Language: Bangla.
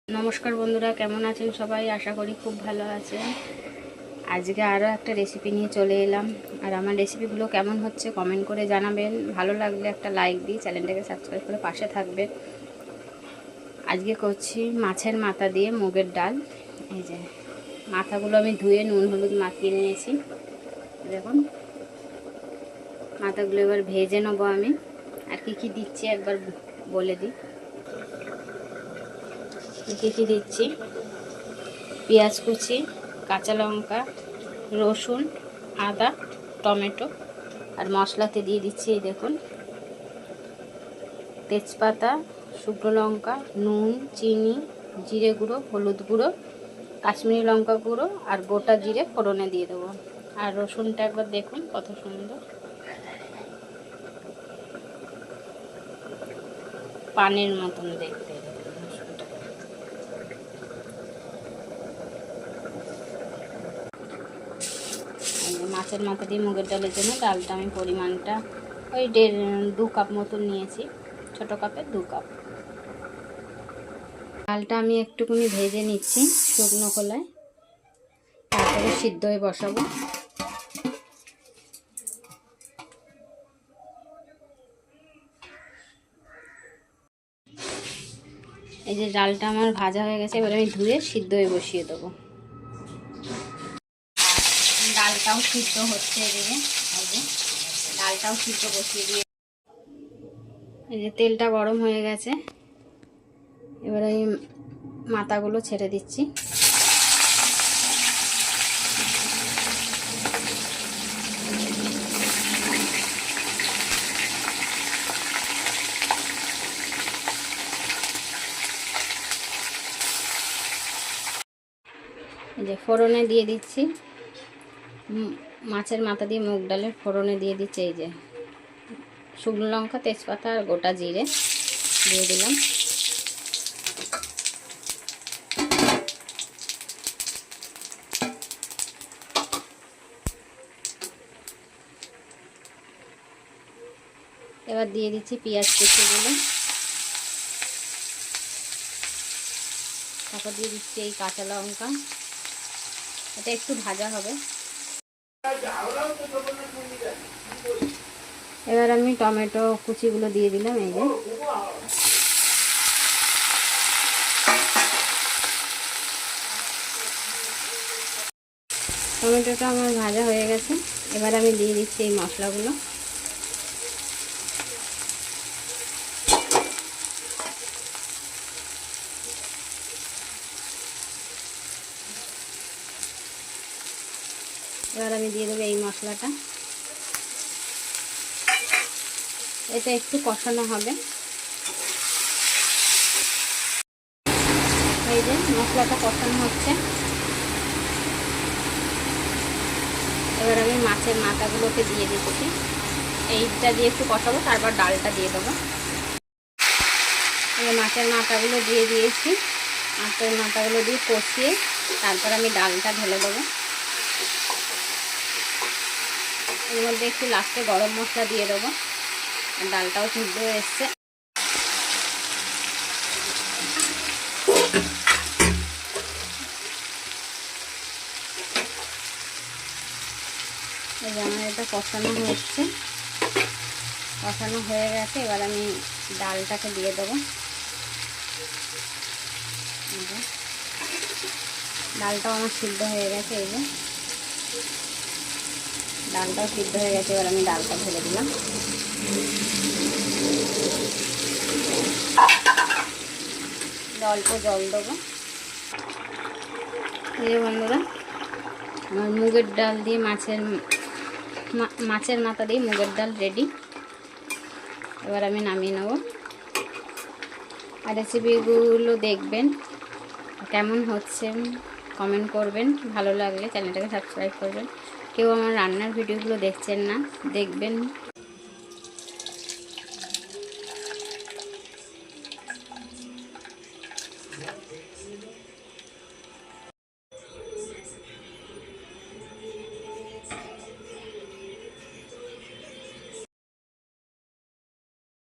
নমস্কার বন্ধুরা, কেমন আছেন সবাই? আশা করি খুব ভালো আছেন। আজকে আরও একটা রেসিপি নিয়ে চলে এলাম। আর আমার রেসিপিগুলো কেমন হচ্ছে কমেন্ট করে জানাবেন। ভালো লাগলে একটা লাইক দিই, চ্যানেলটাকে সাবস্ক্রাইব করে পাশে থাকবেন। আজকে করছি মাছের মাথা দিয়ে মুগের ডাল। এই যে মাথাগুলো আমি ধুয়ে নুন হলুদ মাখিয়ে নিয়েছি। দেখুন মাথাগুলো এবার ভেজে নেবো আমি। আর কি দিচ্ছি একবার বলে দিই। কি দিচ্ছি: পেঁয়াজ কুচি, কাঁচা লঙ্কা, রসুন, আদা, টমেটো। আর মশলাতে দিয়ে দিচ্ছি এই দেখুন তেজপাতা, শুকনো লঙ্কা, নুন, চিনি, জিরে গুঁড়ো, হলুদ গুঁড়ো, কাশ্মীরি লঙ্কা গুঁড়ো আর গোটা জিরে ফোড়নে দিয়ে দেবো। আর রসুনটা একবার দেখুন কত সুন্দর, পানের মতন দেখতে। মাছের মাথা দিয়ে মুগের ডালের জন্য ডালটা আমি পরিমাণটা ওই 2 কাপ মতন নিয়েছি, ছোট কাপে 2 কাপ। ডালটা আমি একটুখানি ভেজে নিচ্ছি শুকনো খোলায়, তারপরে সিদ্ধ হয়ে বসাবো। এই যে ডালটা আমার ভাজা হয়ে গেছে, এবার আমি ধুয়ে সিদ্ধ হয়ে বসিয়ে দেবো। ডালটাও সিদ্ধ হচ্ছে, এদিকে এই যে ডালটাও সিদ্ধ বসিয়ে দিয়ে, এই যে তেলটা গরম হয়ে গেছে। এবার এই মাথাগুলো ছেড়ে দিচ্ছি। এই যে ফোড়নে দিয়ে দিচ্ছি মাছের মাথা দিয়ে মুগ ডালের ফোড়নে দিয়ে দিচ্ছি এই যে শুকনো লঙ্কা, তেজপাতা আর গোটা জিরে দিয়ে দিলাম। এবার দিয়ে দিচ্ছি পেঁয়াজ কুচিগুলো, তারপর দিয়ে দিচ্ছি এই কাঁচা লঙ্কা। এটা একটু ভাজা হবে। এবার আমি টমেটো কুচিগুলো দিয়ে দিলাম। এই যে টমেটোটা আমার ভাজা হয়ে গেছে। এবার আমি দিয়ে দিচ্ছি এই মশলাগুলো। এবার আমি দিয়ে দেবো এই মশলাটা। এটা একটু কষানো হবে। এই যে মশলাটা কষানো হচ্ছে। এবার আমি মাছের মাথাগুলোকে দিয়ে দিচ্ছি। এইটা দিয়ে একটু কষাবো, তারপর ডালটা দিয়ে দেবো। এবার মাছের মাথাগুলো দিয়ে দিয়েছি। মাছের মাথাগুলো দিয়ে কষিয়ে তারপর আমি ডালটা ঢেলে দেবো। এর মধ্যে একটু লাস্টে গরম মশলা দিয়ে দেবো। আর ডালটাও সিদ্ধ হয়ে এসছে। এই যে আমার এটা কষানো হচ্ছে, কষানো হয়ে গেছে। এবার আমি ডালটাকে দিয়ে দেবো। ডালটাও আমার সিদ্ধ হয়ে গেছে। এই যে ডালটাও সিদ্ধ হয়ে গেছে। এবার আমি ডালটা ঢেলে দিলাম। অল্প জল দেবো। এই যে বন্ধুরা, আমার মুগের ডাল দিয়ে মাছের মাথা দিয়ে মুগের ডাল রেডি। এবার আমি নামিয়ে নেব। আর রেসিপিগুলো দেখবেন কেমন হচ্ছে, কমেন্ট করবেন। ভালো লাগলে চ্যানেলটাকে সাবস্ক্রাইব করবেন। কেউ আমার রান্নার ভিডিওগুলো দেখছেন না, দেখবেন।